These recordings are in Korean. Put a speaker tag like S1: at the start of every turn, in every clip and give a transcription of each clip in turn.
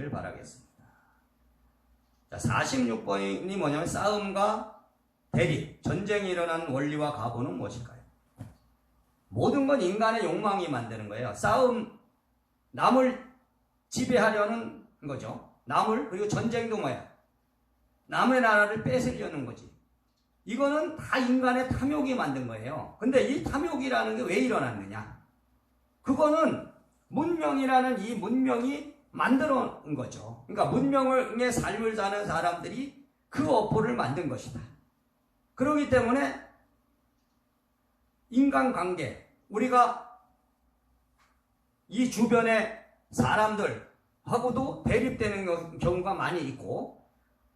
S1: 하시기를 바라겠습니다. 자, 46번이 뭐냐면 싸움과 대립, 전쟁이 일어나는 원리와 가보는 무엇일까요? 모든 건 인간의 욕망이 만드는 거예요. 싸움, 남을 지배하려는 거죠. 남을, 그리고 전쟁도 뭐야? 남의 나라를 뺏으려는 거지. 이거는 다 인간의 탐욕이 만든 거예요. 근데 이 탐욕이라는 게 왜 일어났느냐? 그거는 문명이라는 이 문명이 만들어 놓은 거죠. 그러니까 문명의 삶을 사는 사람들이 그 어포를 만든 것이다. 그렇기 때문에 인간관계, 우리가 이 주변의 사람들하고도 대립되는 경우가 많이 있고,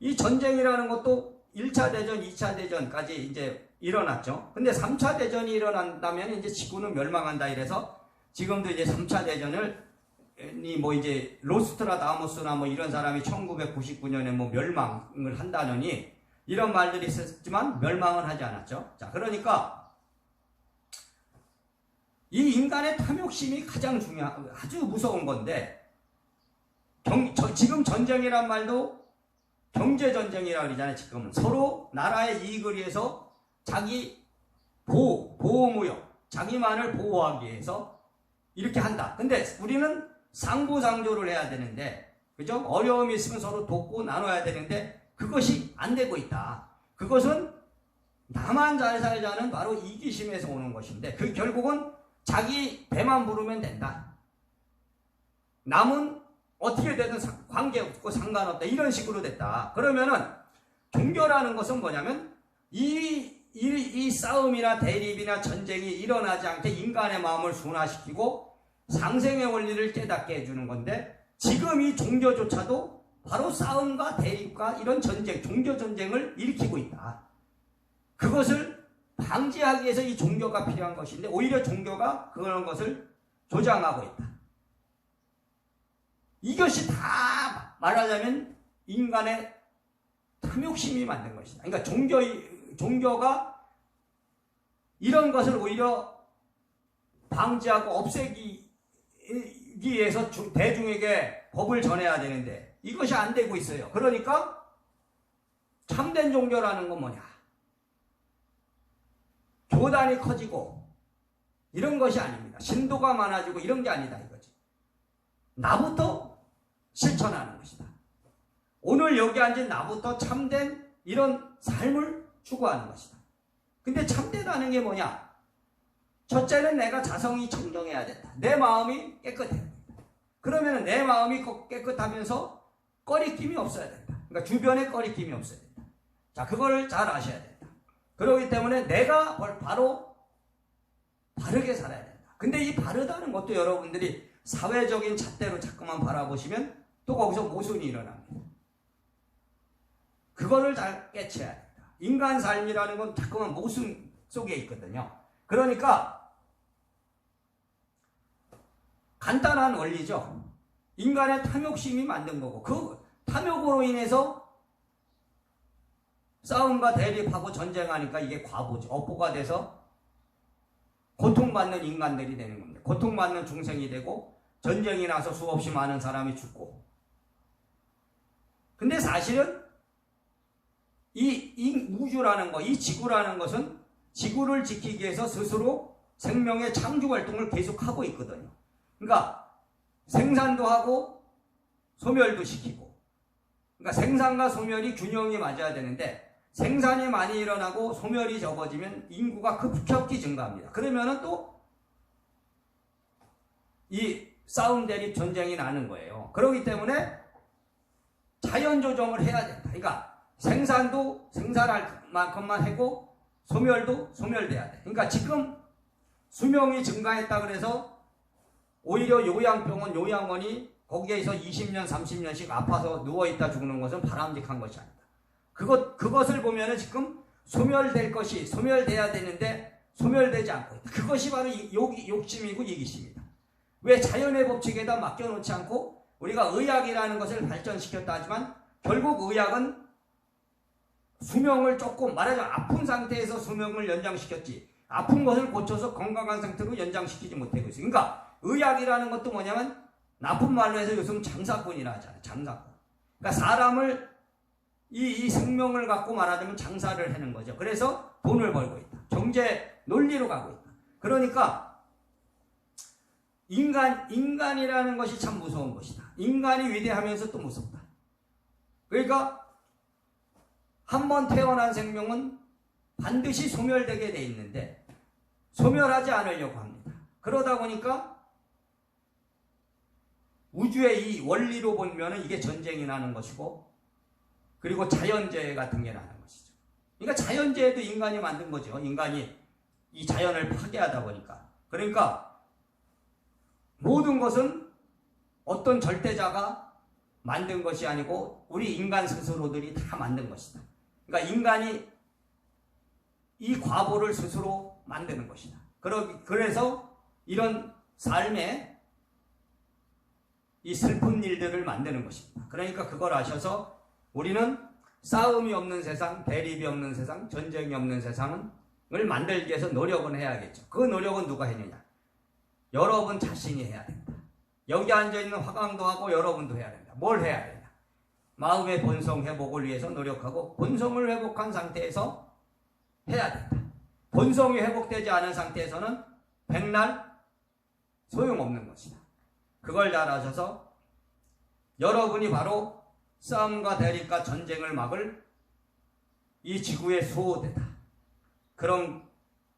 S1: 이 전쟁이라는 것도 1차 대전, 2차 대전까지 이제 일어났죠. 근데 3차 대전이 일어난다면 이제 지구는 멸망한다 이래서 지금도 이제 3차 대전을 뭐 이제 로스트라다무스나 뭐 이런 사람이 1999년에 뭐 멸망을 한다느니 이런 말들이 있었지만 멸망을 하지 않았죠. 자, 그러니까 이 인간의 탐욕심이 가장 아주 무서운 건데, 지금 전쟁이란 말도 경제전쟁이라고 그러잖아요. 지금은 서로 나라의 이익을 위해서 자기 보호무역, 자기만을 보호하기 위해서 이렇게 한다. 근데 우리는 상부상조를 해야 되는데, 그죠? 어려움이 있으면 서로 돕고 나눠야 되는데 그것이 안 되고 있다. 그것은 나만 잘 살자는 바로 이기심에서 오는 것인데, 그 결국은 자기 배만 부르면 된다. 남은 어떻게 되든 관계없고 상관없다. 이런 식으로 됐다. 그러면은 종교라는 것은 뭐냐면 이 싸움이나 대립이나 전쟁이 일어나지 않게 인간의 마음을 순화시키고 상생의 원리를 깨닫게 해주는 건데, 지금 이 종교조차도 바로 싸움과 대립과 이런 전쟁, 종교전쟁을 일으키고 있다. 그것을 방지하기 위해서 이 종교가 필요한 것인데 오히려 종교가 그런 것을 조장하고 있다. 이것이 다 말하자면 인간의 탐욕심이 만든 것이다. 그러니까 종교가 이런 것을 오히려 방지하고 없애기 위해서 대중에게 법을 전해야 되는데 이것이 안 되고 있어요. 그러니까 참된 종교라는 건 뭐냐? 교단이 커지고 이런 것이 아닙니다. 신도가 많아지고 이런 게 아니다 이거지. 나부터 실천하는 것이다. 오늘 여기 앉은 나부터 참된 이런 삶을 추구하는 것이다. 근데 참되다는 게 뭐냐? 첫째는 내가 자성이 청정해야 된다. 내 마음이 깨끗해야 된다. 그러면 내 마음이 깨끗하면서 꺼리낌이 없어야 된다. 그러니까 주변에 꺼리낌이 없어야 된다. 자, 그걸 잘 아셔야 된다. 그렇기 때문에 내가 바로 바르게 살아야 된다. 근데 이 바르다는 것도 여러분들이 사회적인 잣대로 자꾸만 바라보시면 또 거기서 모순이 일어납니다. 그거를 잘 깨쳐야 된다. 인간 삶이라는 건 자꾸만 모순 속에 있거든요. 그러니까 간단한 원리죠. 인간의 탐욕심이 만든 거고, 그 탐욕으로 인해서 싸움과 대립하고 전쟁하니까 이게 과보죠. 업보가 돼서 고통받는 인간들이 되는 겁니다. 고통받는 중생이 되고 전쟁이 나서 수없이 많은 사람이 죽고. 근데 사실은 이 우주라는 거, 이 지구라는 것은 지구를 지키기 위해서 스스로 생명의 창조 활동을 계속하고 있거든요. 그러니까 생산도 하고 소멸도 시키고. 그러니까 생산과 소멸이 균형이 맞아야 되는데 생산이 많이 일어나고 소멸이 적어지면 인구가 급격히 증가합니다. 그러면은 또 이 싸움 대립 전쟁이 나는 거예요. 그렇기 때문에 자연 조정을 해야 된다. 그러니까 생산도 생산할 만큼만 하고 소멸도 소멸돼야 돼. 그러니까 지금 수명이 증가했다 그래서 오히려 요양병원, 요양원이 거기에서 20년, 30년씩 아파서 누워있다 죽는 것은 바람직한 것이 아니다. 그것을 보면은 지금 소멸될 것이 소멸돼야 되는데 소멸되지 않고 있다. 그것이 바로 욕심이고 이기심이다. 왜 자연의 법칙에다 맡겨놓지 않고 우리가 의학이라는 것을 발전시켰다 하지만 결국 의학은 수명을 조금 말하자면 아픈 상태에서 수명을 연장시켰지 아픈 것을 고쳐서 건강한 상태로 연장시키지 못하고 있어요. 그러니까 의학이라는 것도 뭐냐면 나쁜 말로 해서 요즘 장사꾼이라 하잖아요. 장사꾼. 그러니까 사람을 이 생명을 갖고 말하자면 장사를 하는 거죠. 그래서 돈을 벌고 있다. 경제 논리로 가고 있다. 그러니까 인간이라는 것이 참 무서운 것이다. 인간이 위대하면서 또 무섭다. 그러니까 한번 태어난 생명은 반드시 소멸되게 돼 있는데 소멸하지 않으려고 합니다. 그러다 보니까 우주의 이 원리로 보면 이게 전쟁이 나는 것이고 그리고 자연재해 같은 게 나는 것이죠. 그러니까 자연재해도 인간이 만든 거죠. 인간이 이 자연을 파괴하다 보니까. 그러니까 모든 것은 어떤 절대자가 만든 것이 아니고 우리 인간 스스로들이 다 만든 것이다. 그러니까 인간이 이 과보를 스스로 만드는 것이다. 그래서 이런 삶에 이 슬픈 일들을 만드는 것입니다. 그러니까 그걸 아셔서 우리는 싸움이 없는 세상, 대립이 없는 세상, 전쟁이 없는 세상을 만들기 위해서 노력은 해야겠죠. 그 노력은 누가 했느냐? 여러분 자신이 해야 된다. 여기 앉아있는 화강도 하고 여러분도 해야 된다. 뭘 해야 되냐? 마음의 본성 회복을 위해서 노력하고 본성을 회복한 상태에서 해야 된다. 본성이 회복되지 않은 상태에서는 백날 소용없는 것이다. 그걸 잘 아셔서 여러분이 바로 싸움과 대립과 전쟁을 막을 이 지구의 수호대다. 그런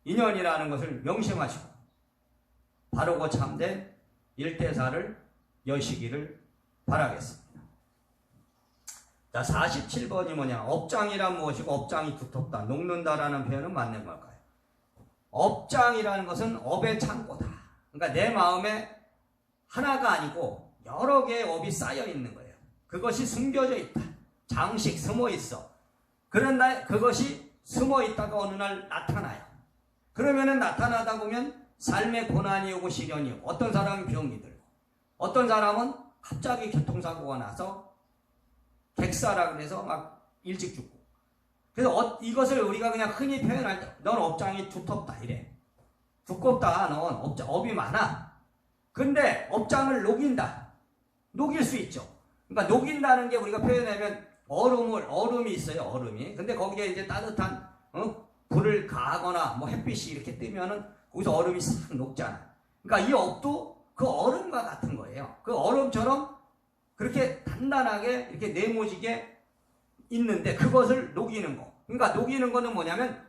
S1: 인연이라는 것을 명심하시고 바르고 참된 일대사를 여시기를 바라겠습니다. 자, 47번이 뭐냐? 업장이란 무엇이고 업장이 두텁다, 녹는다라는 표현은 맞는 걸까요? 업장이라는 것은 업의 창고다. 그러니까 내 마음에 하나가 아니고 여러 개의 업이 쌓여 있는 거예요. 그것이 숨겨져 있다. 장식 숨어 있어. 그런데 그것이 숨어 있다가 어느 날 나타나요. 그러면은 나타나다 보면 삶의 고난이 오고 시련이 오고 어떤 사람은 병이 들고 어떤 사람은 갑자기 교통사고가 나서 객사라 그래서 막 일찍 죽고. 그래서 이것을 우리가 그냥 흔히 표현할 때 넌 업장이 두텁다 이래. 두껍다. 넌 업이 많아. 근데 업장을 녹인다. 녹일 수 있죠. 그러니까 녹인다는 게 우리가 표현하면 얼음이 있어요. 얼음이. 근데 거기에 이제 따뜻한 불을 가하거나 뭐 햇빛이 이렇게 뜨면은 거기서 얼음이 싹 녹잖아. 그러니까 이 업도 그 얼음과 같은 거예요. 그 얼음처럼 그렇게 단단하게 이렇게 네모지게 있는데 그것을 녹이는 거. 그러니까 녹이는 거는 뭐냐면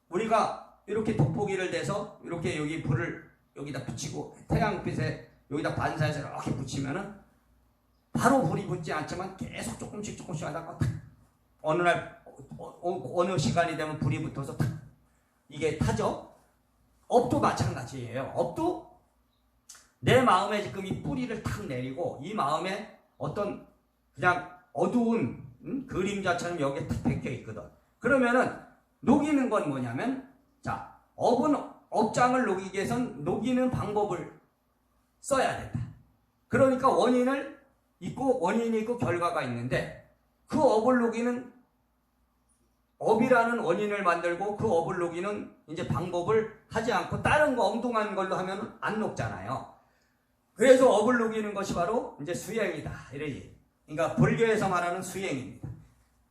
S1: 우리가 이렇게 돋보기를 대서 이렇게 여기 불을 여기다 붙이고 태양빛에 여기다 반사해서 이렇게 붙이면은 바로 불이 붙지 않지만 계속 조금씩 하다가 탁 어느 날 어느 시간이 되면 불이 붙어서 탁 이게 타죠. 업도 마찬가지예요. 업도 내 마음에 지금 이 뿌리를 탁 내리고 이 마음에 어떤 그냥 어두운 그림자처럼 여기에 탁 박혀 있거든. 그러면은 녹이는 건 뭐냐면 자, 업은 업장을 녹이기 위해선 녹이는 방법을 써야 된다. 그러니까 원인이 있고 결과가 있는데 그 업을 녹이는 업이라는 원인을 만들고 그 업을 녹이는 이제 방법을 하지 않고 다른 거 엉뚱한 걸로 하면 안 녹잖아요. 그래서 업을 녹이는 것이 바로 이제 수행이다. 이러지. 그러니까 불교에서 말하는 수행입니다.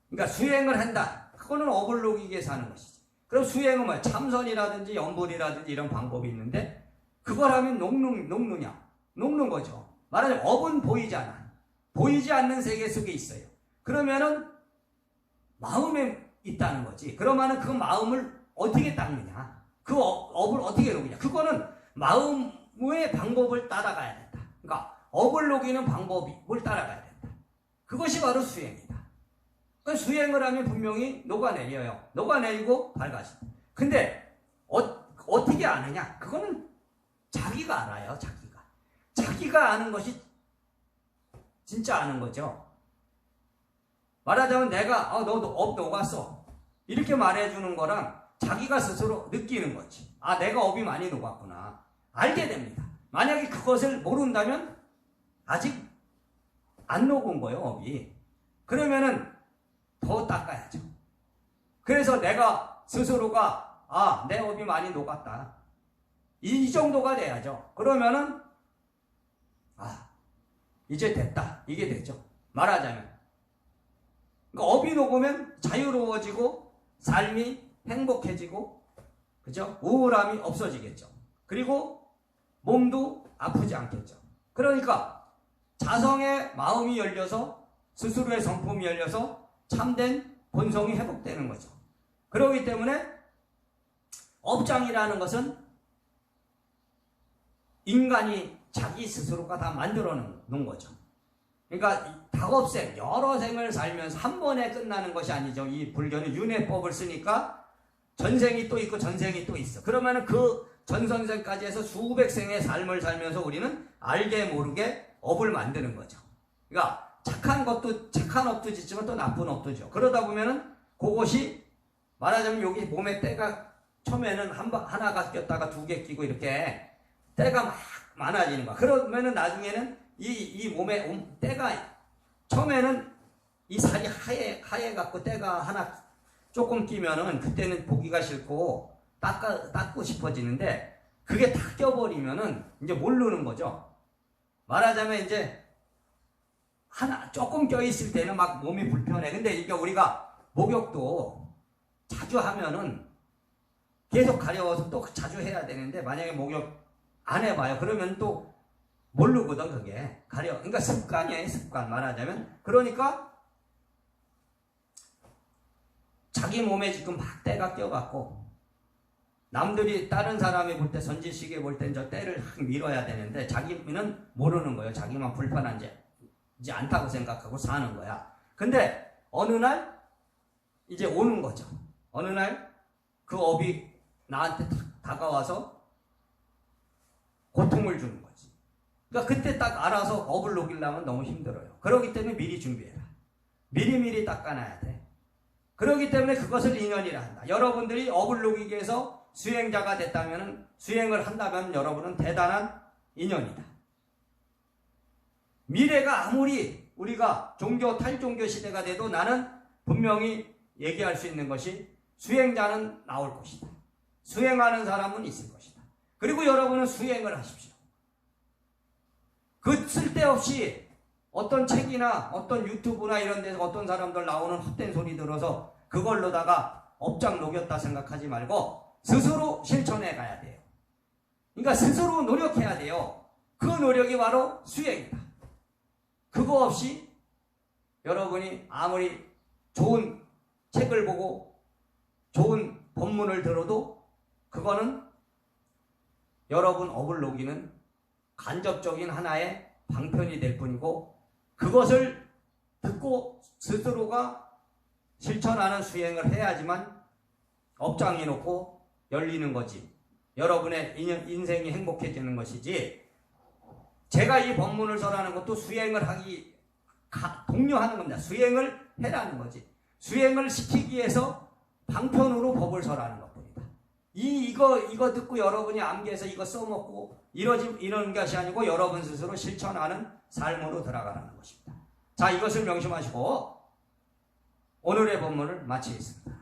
S1: 그러니까 수행을 한다. 그거는 업을 녹이기 위해서 하는 것이지. 그럼 수행은 뭐야? 참선이라든지 염불이라든지 이런 방법이 있는데 그걸 하면 녹느냐? 녹는 거죠. 말하자면 업은 보이잖아. 보이지 않는 세계 속에 있어요. 그러면은 마음에 있다는 거지. 그러면은 그 마음을 어떻게 닦느냐? 그 업을 어떻게 녹이냐? 그거는 마음의 방법을 따라가야 된다. 그러니까 업을 녹이는 방법을 따라가야 된다. 그것이 바로 수행이다. 그러니까 수행을 하면 분명히 녹아내려요. 녹아내리고 밝아진다. 근데 어떻게 아느냐? 그거는 자기가 알아요. 자기가 아는 것이 진짜 아는 거죠. 말하자면 내가 너도 업 녹았어 이렇게 말해주는 거랑 자기가 스스로 느끼는 거지. 아, 내가 업이 많이 녹았구나. 알게 됩니다. 만약에 그것을 모른다면 아직 안 녹은 거예요, 업이. 그러면은 더 닦아야죠. 그래서 내가 스스로가 내 업이 많이 녹았다. 이 정도가 돼야죠. 그러면은 이제 됐다. 이게 되죠. 말하자면. 그러니까 업이 녹으면 자유로워지고 삶이 행복해지고, 그죠? 우울함이 없어지겠죠. 그리고 몸도 아프지 않겠죠. 그러니까 자성의 마음이 열려서 스스로의 성품이 열려서 참된 본성이 회복되는 거죠. 그렇기 때문에 업장이라는 것은 인간이 자기 스스로가 다 만들어 놓은 거죠. 그러니까 다업생, 여러 생을 살면서 한 번에 끝나는 것이 아니죠. 이 불교는 윤회법을 쓰니까 전생이 또 있고 전생이 또 있어. 그러면은 그 전선생까지 해서 수백 생의 삶을 살면서 우리는 알게 모르게 업을 만드는 거죠. 그러니까 착한 업도 짓지만 또 나쁜 업도 죠. 그러다 보면은 그것이 말하자면 여기 몸에 때가 처음에는 하나가 꼈다가 두 개 끼고 이렇게 때가 막 많아지는 거야. 그러면은 나중에는 이 몸에 때가 처음에는 이 살이 하얘 갖고 때가 하나 조금 끼면은 그때는 보기가 싫고 닦고 싶어지는데 그게 다 껴버리면은 이제 모르는 거죠. 말하자면 이제 하나 조금 껴있을 때는 막 몸이 불편해. 근데 이게 우리가 목욕도 자주 하면은 계속 가려워서 또 자주 해야 되는데 만약에 목욕 안 해봐요. 그러면 또 모르거든 그게 그러니까 습관이에요. 습관 말하자면. 그러니까 자기 몸에 지금 막 때가 껴갖고 남들이 다른 사람이 볼 때 선지식에 볼 때 저 때를 밀어야 되는데 자기는 모르는 거예요. 자기만 불편한지 않다고 생각하고 사는 거야. 근데 어느 날 이제 오는 거죠. 어느 날 그 업이 나한테 다가와서 고통을 주는 거지. 그러니까 그때 딱 알아서 업을 녹이려면 너무 힘들어요. 그렇기 때문에 미리 준비해라. 미리미리 닦아놔야 돼. 그렇기 때문에 그것을 인연이라 한다. 여러분들이 업을 녹이기 위해서 수행자가 됐다면, 수행을 한다면 여러분은 대단한 인연이다. 미래가 아무리 우리가 탈종교 시대가 돼도 나는 분명히 얘기할 수 있는 것이 수행자는 나올 것이다. 수행하는 사람은 있을 것이다. 그리고 여러분은 수행을 하십시오. 그 쓸데없이 어떤 책이나 어떤 유튜브나 이런 데서 어떤 사람들 나오는 헛된 소리 들어서 그걸로다가 업장 녹였다 생각하지 말고 스스로 실천해 가야 돼요. 그러니까 스스로 노력해야 돼요. 그 노력이 바로 수행이다. 그거 없이 여러분이 아무리 좋은 책을 보고 좋은 법문을 들어도 그거는 여러분 업을 녹이는 간접적인 하나의 방편이 될 뿐이고 그것을 듣고 스스로가 실천하는 수행을 해야지만 업장이 놓고 열리는 거지. 여러분의 인생이 행복해지는 것이지. 제가 이 법문을 설하는 것도 수행을 하기 독려하는 겁니다. 수행을 해라는 거지. 수행을 시키기 위해서 방편으로 법을 설하는 것뿐이다. 이거 듣고 여러분이 암기해서 이거 써먹고 이런 것이 아니고 여러분 스스로 실천하는 삶으로 들어가는 것입니다. 자, 이것을 명심하시고 오늘의 법문을 마치겠습니다.